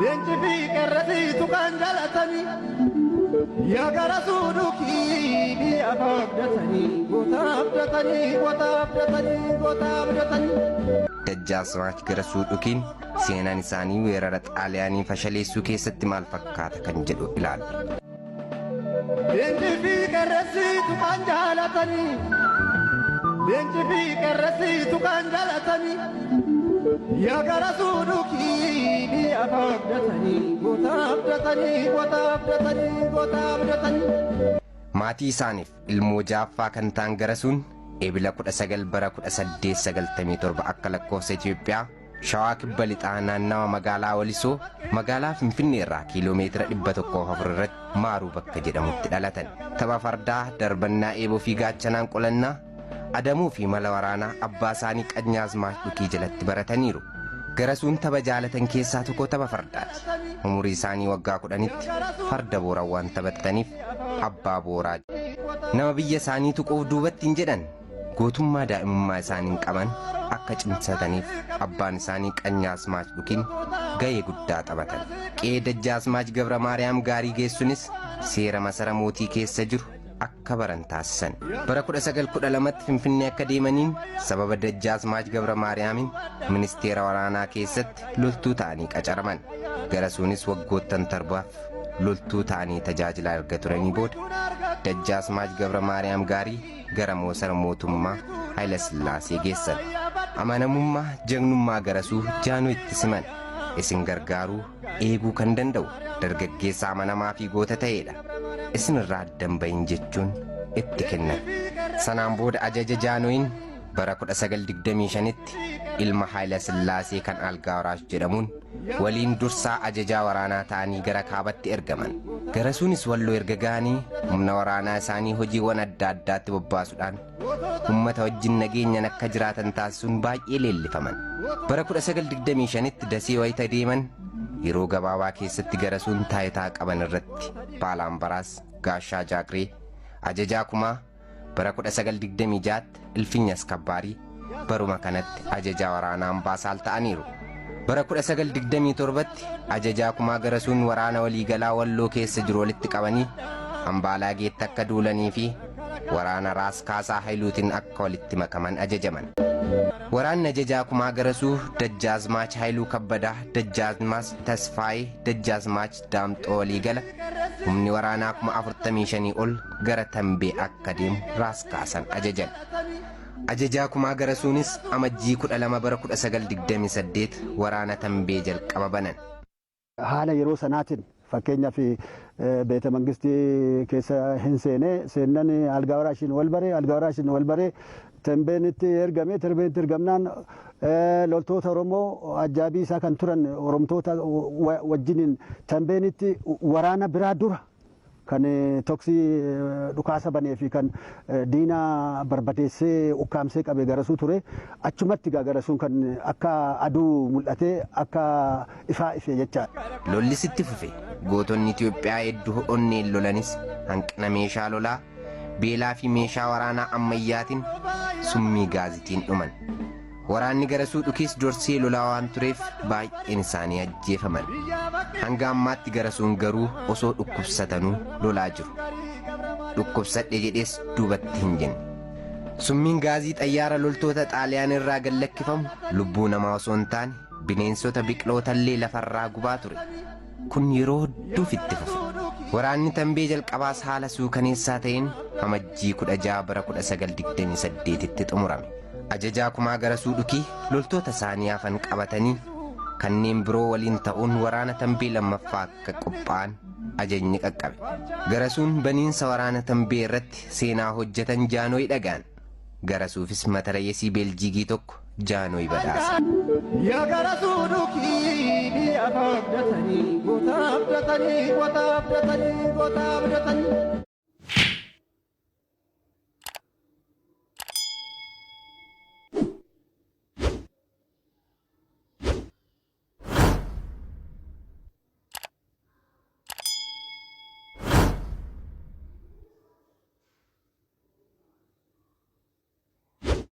Leenci fi qeerransiitu kan jaalatanii yaa gara suudhukii biyya abdatanii goota abdatanii. Dajjaazmaach Garasuu Dhukiin seenaan isaanii weerara xaaliyaanii fashaleessuu keessatti maal fakkaata kan jedhu ilaalla. Leenci fi qeerransiitu kan jaalatanii leenci fi qeerransiitu kan jaalatanii yaa gara suudhukii biyya abdatanii goota abdatanii. Maatii isaaniif ilmoo jaaffaa kan ta'an Garasuun Ebila 19 bara 1897 akka lakkoofsa Itoophiyaa Shawaa Kibba Lixaa naannawa magaalaa Walisoo magaalaa Finfinnee irraa kiiloomeetira 104 irratti Maaruu bakka jedhamutti dhalatan. Tapha fardaa, darbannaa eeboo fi gaachanaan qolannaa, adamuu fi mala waraanaa abbaa isaanii Qanyaazmaach Dhukii jalatti barataniiru. Garasuun tapha jaalatan keessaa tokko tapha fardaati. Umurii isaanii waggaa 10tti farda booraa waan taphataniif abbaa booraa. Nama biyya isaanii tuquuf duubatti hin jedhan. Gootummaa daa'imummaa isaaniin qaban akka cimsataniif abbaan isaanii Qanyaazmaach Dhukiin gahee guddaa taphatan. Qe'ee Dajjaazmaach Gabra Maariyaam Gaarii geessuunis seera masara mootii keessa jiru akka baran taasisan. Bara 1912tti Finfinnee akka deemaniin sababa Dajjaazmaach Gabra Maariyaamiin ministeera waraanaa keessatti loltuu ta'anii qacaraman. Garasuunis waggoottan torbaaf loltuu ta'anii tajaajila erga turanii booda Dajjaazmaach Gabra Maariyaam Gaarii gara moosara mootummaa Haayila Sillaasee geessan. Amanamummaa jagnummaa Garasuu jaanuu itti siman. Isin gargaaruu eeguu kan danda'u dargaggeessa amanamaa fi goota ta'edha. Isin irraa addan bahin jechuun itti kennan. Sanaan booda ajaja Jaanooyin bara 1925tti ilma Haayila Sillaasee kan Algaa Waraash jedhamuun waliin dursaa ajajaa waraanaa ta'anii gara kaabatti ergaman. Garasuunis Walloo erga ga'anii humna waraanaa isaanii hojiiwwan adda addaatti bobbaasuudhaan uummata wajjin nageenyaan akka jiraatan taasisuun baay'ee leellifaman. Bara 1925tti Dasee wayita deeman yeroo gabaabaa keessatti Garasuun taayitaa qaban irratti Baalaambaraas Gaashaa Jaaqree ajajaa kumaa bara 1926tti Ilfinya Askabbaarii baruma kanatti ajajaa waraanaa Ambaasaal ta'aniiru. Bara 1927tti ajajaa kumaa Garasuun waraana waliigalaa Walloo keessa jiru walitti qabanii Ambaalaageetti akka duulanii fi waraana Raas Kaasaa Haayiluutiin akka walitti makaman ajajaman. Waraanni ajajaa kumaa Garasuu Dajjaazmaach Haayiluu Kabbadaa, Dajjaazmaach Tasfaayee, Dajjaazmaach Daamxoo waliigala humni waraanaa 45,000 ol gara Tambee akka deemu Raas Kaasan ajajan. Ajajaa kumaa Garasuunis amajjii 12 bara 1928 waraana Tambee jalqaba banan. Haala yeroo sanaatiin fakkeenyaaf beeta mangistii keessa hin seenan Algaa Waraashiin wal bare Tambeenitti ergame Tambeenitti ergamnaan loltoota Oromoo ajaabii isaa kan turan Oromtoota wajjiniin Tambeenitti waraana biraa dura kan toksii dhukaasa banee fi kan diina barbadeessee ukkaamsee qabe Garasuu ture. Achumatti Garasuun kan akka aduu mul'atee akka ifaa ife jechaadha. Lolli sitti fufe gootonni Itoophiyaa hedduu onneen lolanis hanqina meeshaa lolaa beelaa fi meeshaa waraanaa ammayyaatiin summii gaazitiin dhuman. Waraanni Garasuu Dhukiis dursee lolaa waan tureef baay'een isaanii ajjeefaman. Hanga ammaatti Garasuun garuu osoo dhukkubsatanuu lolaa jiru. Dhukkubsadhe jedhees duubatti hin jenne. Summiin gaazii xayyaara loltoota Xaaliyaan irraa gallakkifamu lubbuu namaa osoo hin taane bineensota biqilootallee lafarraa gubaa ture. Kun yeroo hedduuf itti fufe. Waraanni Tambee jalqabaas haala suukaneessaa ta'een amajjii 16 bara 1928tti xumurame. Ajajaa kumaa Garasuu Dhukii loltoota isaanii hafan qabatanii kanneen biroo waliin ta'uun waraana Tambee lammaffaa akka qophaa'an ajajni qaqqabe. Garasuun baniinsa waraana Tambee irratti seenaa hojjetan Jaanooyi dhagaan. Garasuufis matarayeesii Beeljiigii tokko Jaanooyi badhaase. Yaa Garasuu Dhukii biyya abdatanii goota abdatanii.